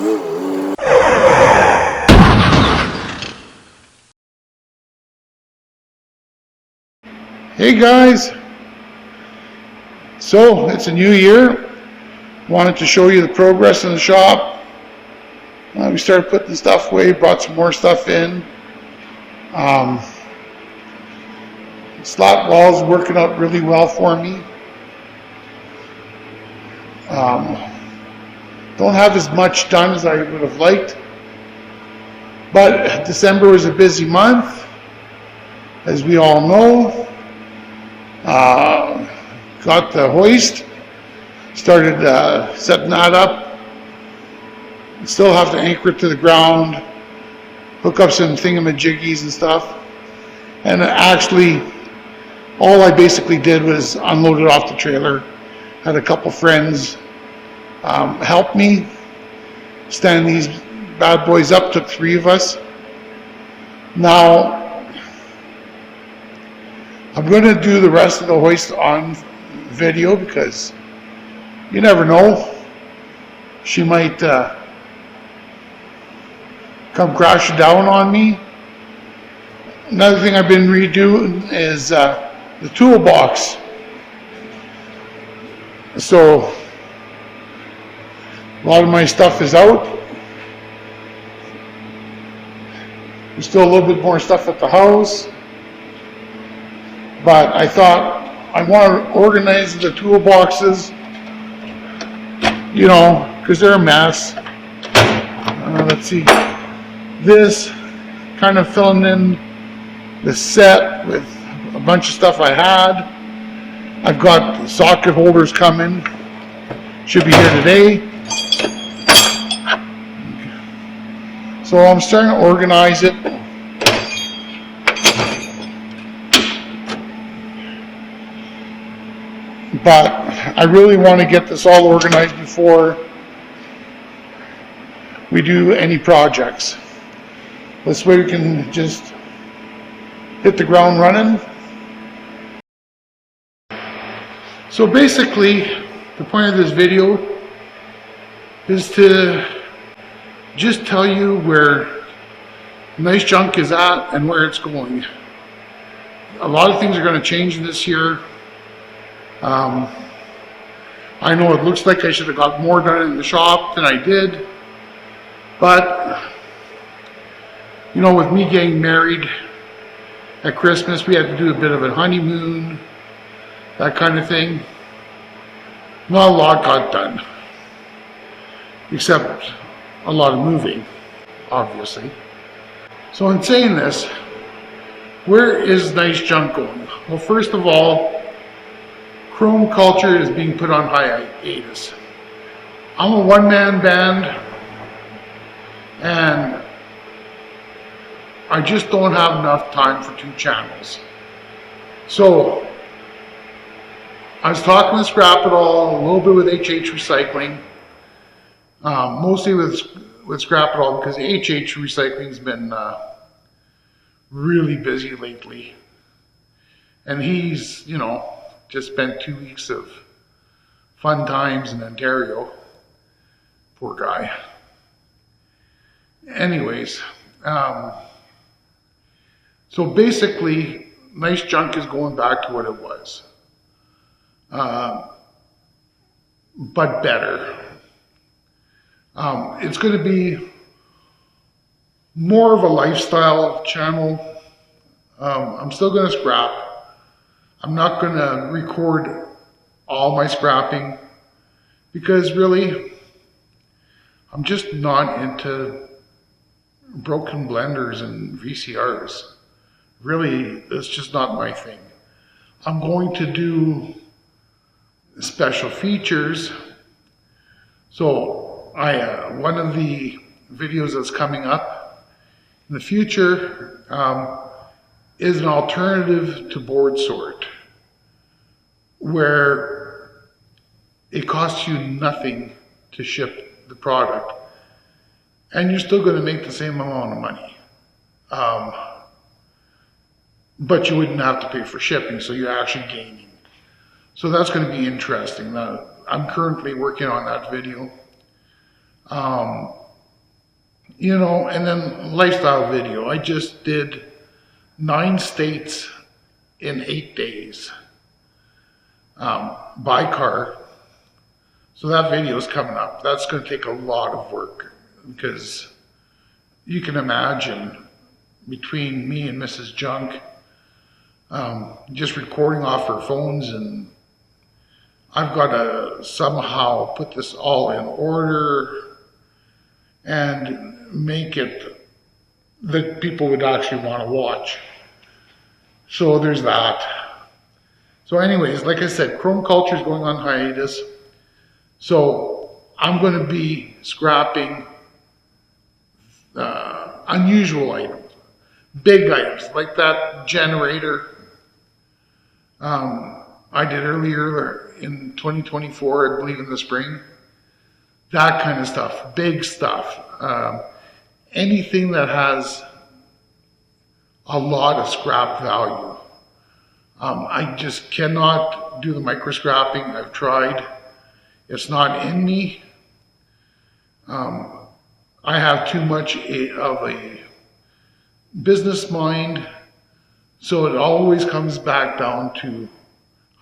Hey guys, so it's a new year. Wanted to show you the progress in the shop. We started putting stuff away, brought some more stuff in. Slat wall's working out really well for me. Don't have as much done as I would have liked, but December was a busy month, as we all know. Got the hoist, started setting that up. Still have to anchor it to the ground, hook up some thingamajiggies and stuff. And actually, all I basically did was unload it off the trailer. Had a couple friends help me stand these bad boys up. Took 3 of us. Now, I'm going to do the rest of the hoist on video because you never know. She might come crashing down on me. Another thing I've been redoing is the toolbox. So a lot of my stuff is out. There's still a little bit more stuff at the house. But I thought I want to organize the toolboxes, you know, because they're a mess. Let's see. This kind of filling in the set with a bunch of stuff I had. I've got socket holders coming. Should be here today. So I'm starting to organize it. But I really want to get this all organized before we do any projects. This way we can just hit the ground running. So basically, the point of this video is to just tell you where Nice Junk is at and where it's going. A lot of things are going to change this year. I know it looks like I should have got more done in the shop than I did, but you know, with me getting married at Christmas, we had to do a bit of a honeymoon, that kind of thing. Not a lot got done, except a lot of moving, obviously. So in saying this, where is Nice Junk going? Well, first of all, chrome culture is being put on hiatus. I'm a one-man band, and I just don't have enough time for 2 channels. So I was talking with Scrap It All, a little bit with HH Recycling, mostly with Scrap It All because HH Recycling's been really busy lately, and he's, you know, just spent 2 weeks of fun times in Ontario. Poor guy. Anyways, so basically, Nice Junk is going back to what it was, but better. It's going to be more of a lifestyle channel. I'm still going to scrap. I'm not going to record all my scrapping because really, I'm just not into broken blenders and VCRs. Really, that's just not my thing. I'm going to do special features. So one of the videos that's coming up in the future is an alternative to board sort, where it costs you nothing to ship the product, and you're still going to make the same amount of money. But you wouldn't have to pay for shipping, so you're actually gaining. So that's going to be interesting. I'm currently working on that video. And then lifestyle video. I just did 9 states in 8 days by car. So that video is coming up. That's going to take a lot of work because you can imagine between me and Mrs. Junk, just recording off her phones, and I've got to somehow put this all in order and make it that people would actually want to watch. So there's that. So anyways, like I said, Chrome Culture is going on hiatus. So I'm going to be scrapping unusual items, big items, like that generator I did earlier in 2024, I believe in the spring. That kind of stuff, big stuff. Anything that has a lot of scrap value. I just cannot do the micro scrapping. I've tried. It's not in me. I have too much of a business mind, so it always comes back down to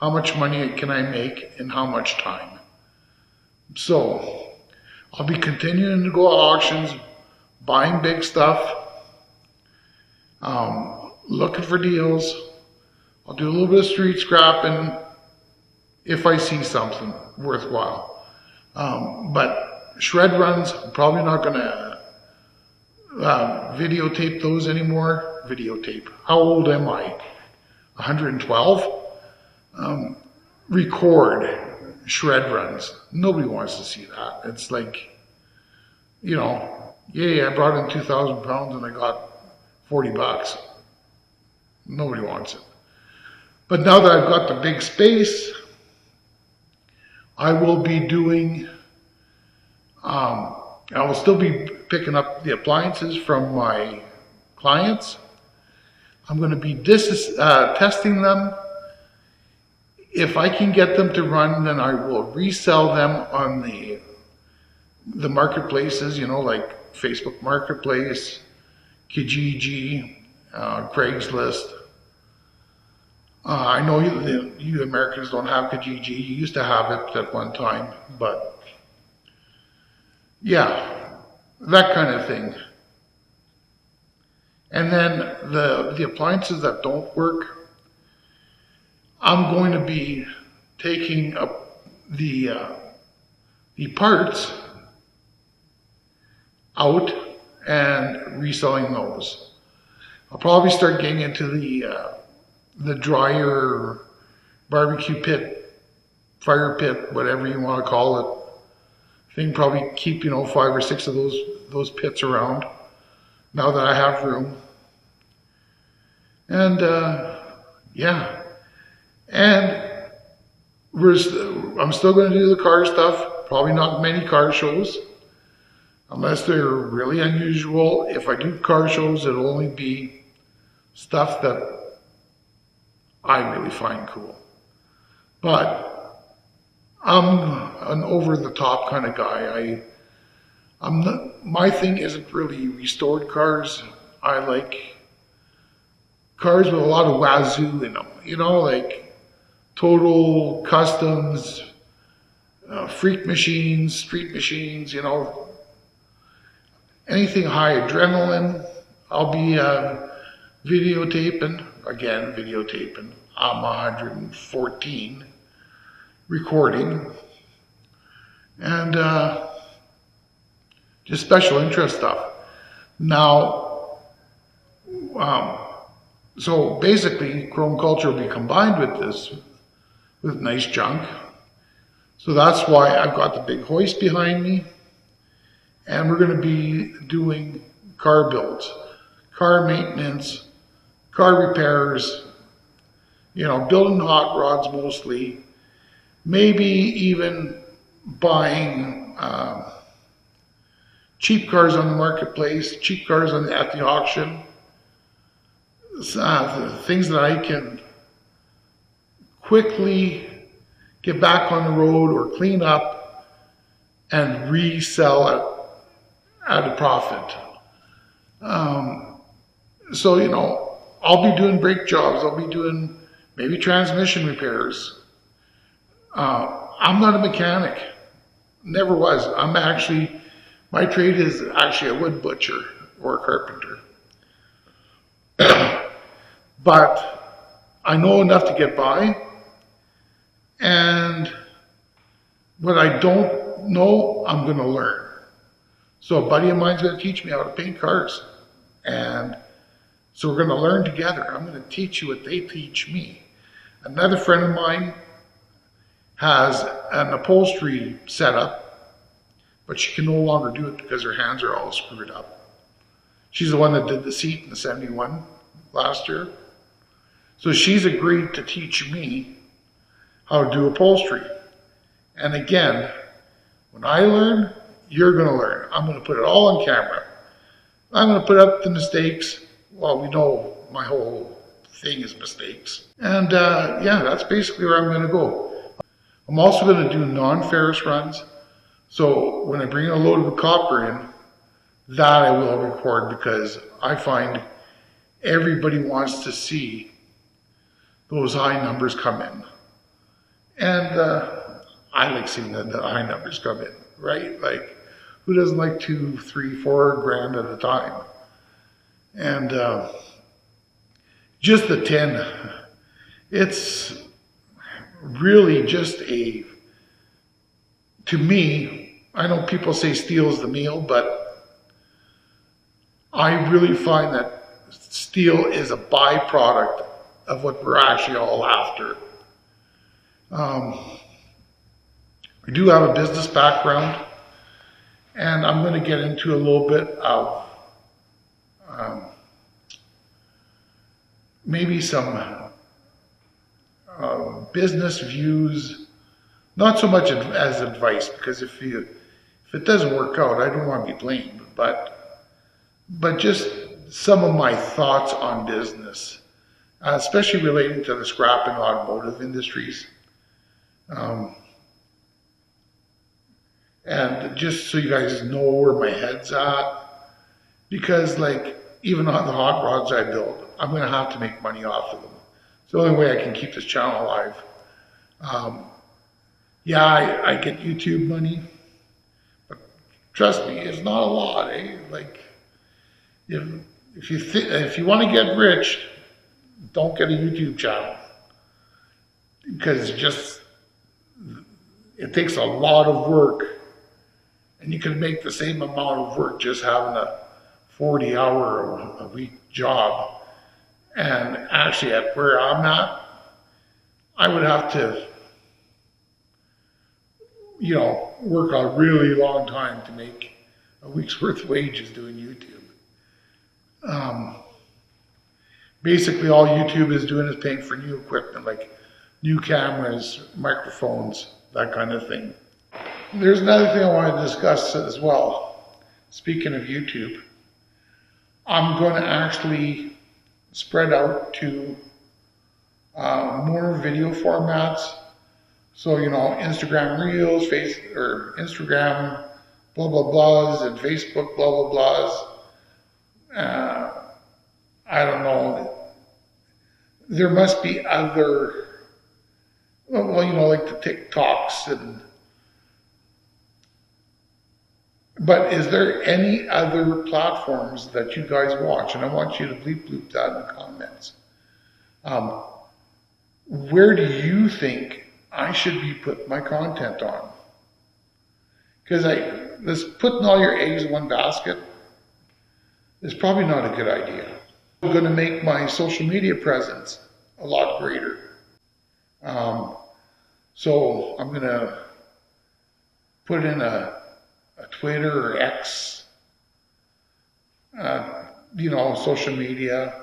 how much money can I make and how much time. So I'll be continuing to go to auctions, buying big stuff, looking for deals. I'll do a little bit of street scrapping if I see something worthwhile. But shred runs, I'm probably not going to videotape those anymore. Videotape. How old am I? 112? Record shred runs. Nobody wants to see that. It's like, yay, I brought in 2,000 pounds and I got $40. Nobody wants it. But now that I've got the big space, I will be doing, I will still be picking up the appliances from my clients. I'm going to be testing them. If I can get them to run, then I will resell them on the marketplaces, like Facebook Marketplace, Kijiji, Craigslist. I know you Americans don't have Kijiji. You used to have it at one time, but yeah, that kind of thing. And then the appliances that don't work, I'm going to be taking up the parts out and reselling those. I'll probably start getting into the dryer, barbecue pit, fire pit, whatever you want to call it thing. Probably keep 5 or 6 of those pits around now that I have room. And yeah. And I'm still going to do the car stuff. Probably not many car shows, unless they're really unusual. If I do car shows, it'll only be stuff that I really find cool. But I'm an over-the-top kind of guy. My thing isn't really restored cars. I like cars with a lot of wazoo in them. Like total customs, freak machines, street machines, anything high adrenaline. I'll be videotaping. I'm 114 recording. And just special interest stuff. Now, so basically, Chrome Culture will be combined with this, with nice junk. So that's why I've got the big hoist behind me. And we're going to be doing car builds, car maintenance, car repairs, building hot rods mostly, maybe even buying cheap cars on the marketplace, cheap cars at the auction, things that I can quickly get back on the road or clean up and resell at a profit. So, you know, I'll be doing brake jobs. I'll be doing maybe transmission repairs. I'm not a mechanic. Never was. My trade is actually a wood butcher or a carpenter. But I know enough to get by. And what I don't know, I'm going to learn. So a buddy of mine's going to teach me how to paint cars. And so we're going to learn together. I'm going to teach you what they teach me. Another friend of mine has an upholstery setup, but she can no longer do it because her hands are all screwed up. She's the one that did the seat in the 71 last year. So she's agreed to teach me how to do upholstery. And again, when I learn, you're going to learn. I'm going to put it all on camera. I'm going to put up the mistakes. Well, we know my whole thing is mistakes. And yeah, that's basically where I'm going to go. I'm also going to do non-ferrous runs. So when I bring a load of copper in, that I will record because I find everybody wants to see those high numbers come in. And I like seeing the high numbers come in, right? Like, who doesn't like 2, 3, 4 grand at a time? And just the tin, it's really just to me, I know people say steel's the meal, but I really find that steel is a byproduct of what we're actually all after. I do have a business background, and I'm going to get into a little bit of maybe some business views, not so much as advice, because if it doesn't work out, I don't want to be blamed, but just some of my thoughts on business, especially relating to the scrap and automotive industries. And just so you guys know where my head's at, because like even on the hot rods I build, I'm going to have to make money off of them. It's the only way I can keep this channel alive. Yeah, I get YouTube money, but trust me, it's not a lot, eh? Like, if you want to get rich, don't get a YouTube channel, because it takes a lot of work, and you can make the same amount of work just having a 40-hour-a-week job. And actually, at where I'm at, I would have to, you know, work a really long time to make a week's worth of wages doing YouTube. Basically, all YouTube is doing is paying for new equipment, like new cameras, microphones, that kind of thing. There's another thing I want to discuss as well. Speaking of YouTube, I'm going to actually spread out to more video formats. So, you know, Instagram Reels, Instagram blah blah blahs, and Facebook blah blah blahs. I don't know. There must be other, well, you know, like the TikToks but is there any other platforms that you guys watch? And I want you to bleep that in the comments. Where do you think I should be putting my content on? Because this putting all your eggs in one basket is probably not a good idea. I'm going to make my social media presence a lot greater. So I'm going to put in a Twitter or X, you know, social media.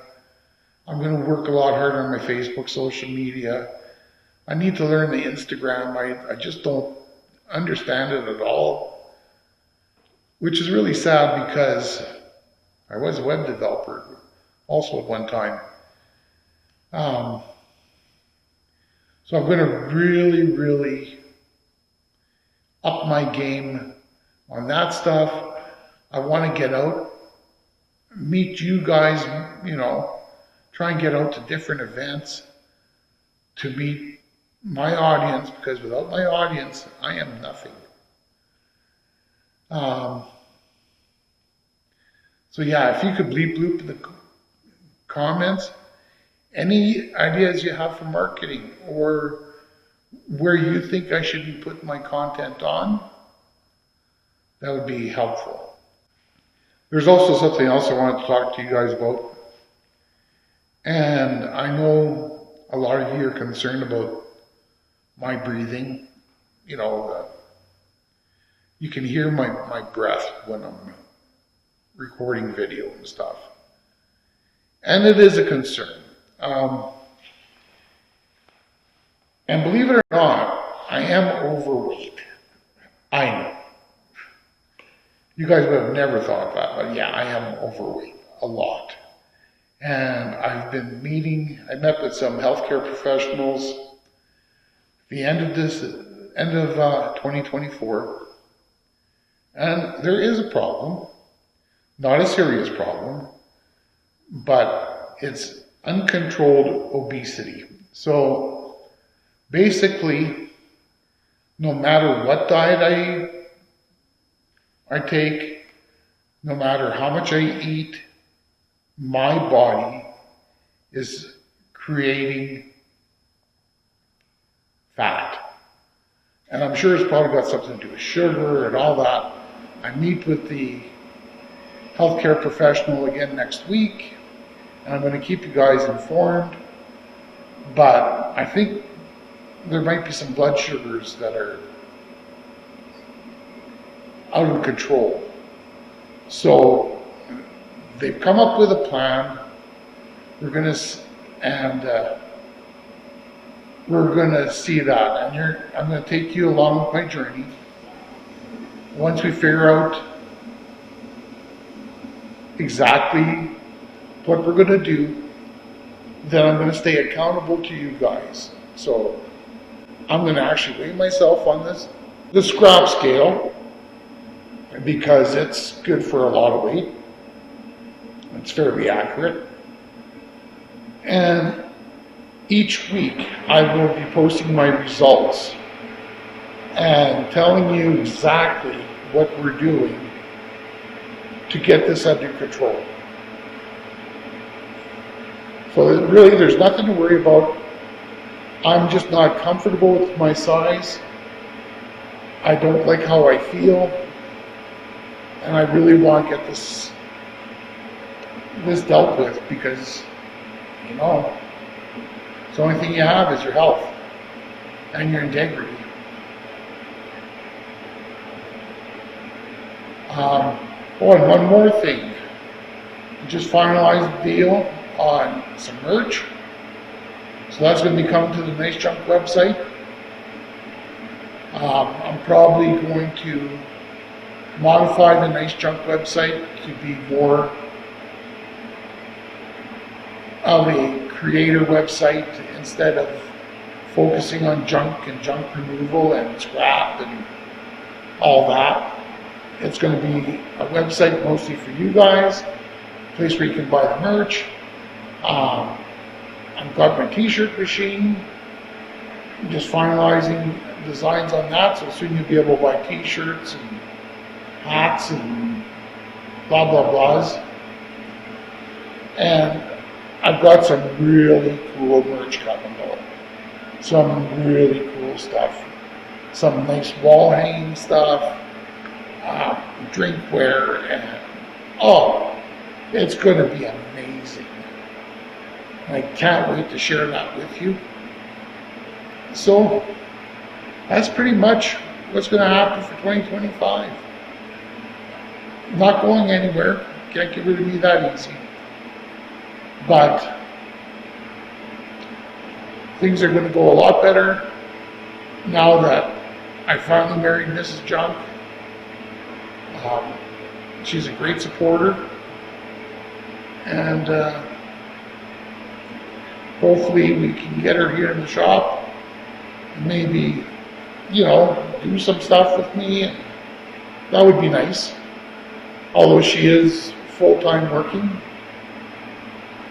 I'm going to work a lot harder on my Facebook social media. I need to learn the Instagram. I just don't understand it at all, which is really sad because I was a web developer also at one time. So I'm going to really, really up my game on that stuff. I want to get out, meet you guys, try and get out to different events to meet my audience, because without my audience, I am nothing. So yeah, if you could bleep bloop in the comments, any ideas you have for marketing or where you think I should be putting my content on, that would be helpful. There's also something else I wanted to talk to you guys about. And I know a lot of you are concerned about my breathing. You can hear my breath when I'm recording video and stuff. And it is a concern. And believe it or not, I am overweight. I know. You guys would have never thought that, but yeah, I am overweight a lot. And I met with some healthcare professionals at the end of 2024. And there is a problem, not a serious problem, but it's uncontrolled obesity. So basically, no matter what diet I take, no matter how much I eat, my body is creating fat. And I'm sure it's probably got something to do with sugar and all that. I meet with the healthcare professional again next week, and I'm going to keep you guys informed. But I think there might be some blood sugars that are out of control. So they've come up with a plan. We're going to see that, and I'm going to take you along with my journey. Once we figure out exactly what we're going to do, then I'm going to stay accountable to you guys. So I'm going to actually weigh myself on the scrap scale, because it's good for a lot of weight. It's fairly accurate. And each week I will be posting my results and telling you exactly what we're doing to get this under control. So really there's nothing to worry about. I'm just not comfortable with my size. I don't like how I feel. And I really want to get this dealt with, because, the only thing you have is your health and your integrity. And one more thing. We just finalized a deal on some merch. So that's going to be coming to the Nice Junk website. I'm probably going to modify the Nice Junk website to be more of a creator website, instead of focusing on junk and junk removal and scrap and all that. It's going to be a website mostly for you guys, a place where you can buy the merch. I've got my t-shirt machine. I'm just finalizing designs on that, so soon you'll be able to buy t-shirts and hats and blah blah blahs. And I've got some really cool merch coming out. Some really cool stuff. Some nice wall hanging stuff, drinkware, and it's going to be amazing. I can't wait to share that with you. So that's pretty much what's going to happen for 2025. Not going anywhere. Can't get rid of me that easy. But things are going to go a lot better now that I finally married Mrs. Junk. She's a great supporter. And hopefully we can get her here in the shop and maybe, do some stuff with me. And that would be nice. although she is full-time working.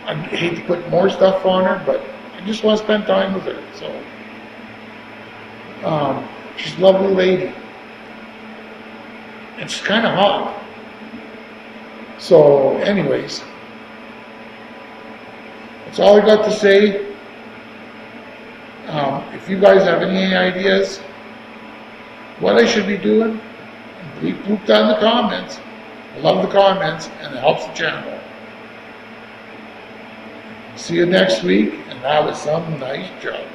I hate to put more stuff on her, but I just want to spend time with her. So she's a lovely lady. It's kind of hot. So anyways, that's all I got to say. If you guys have any ideas what I should be doing, please poop down in the comments. I love the comments and it helps the channel. See you next week, and that was some nice job.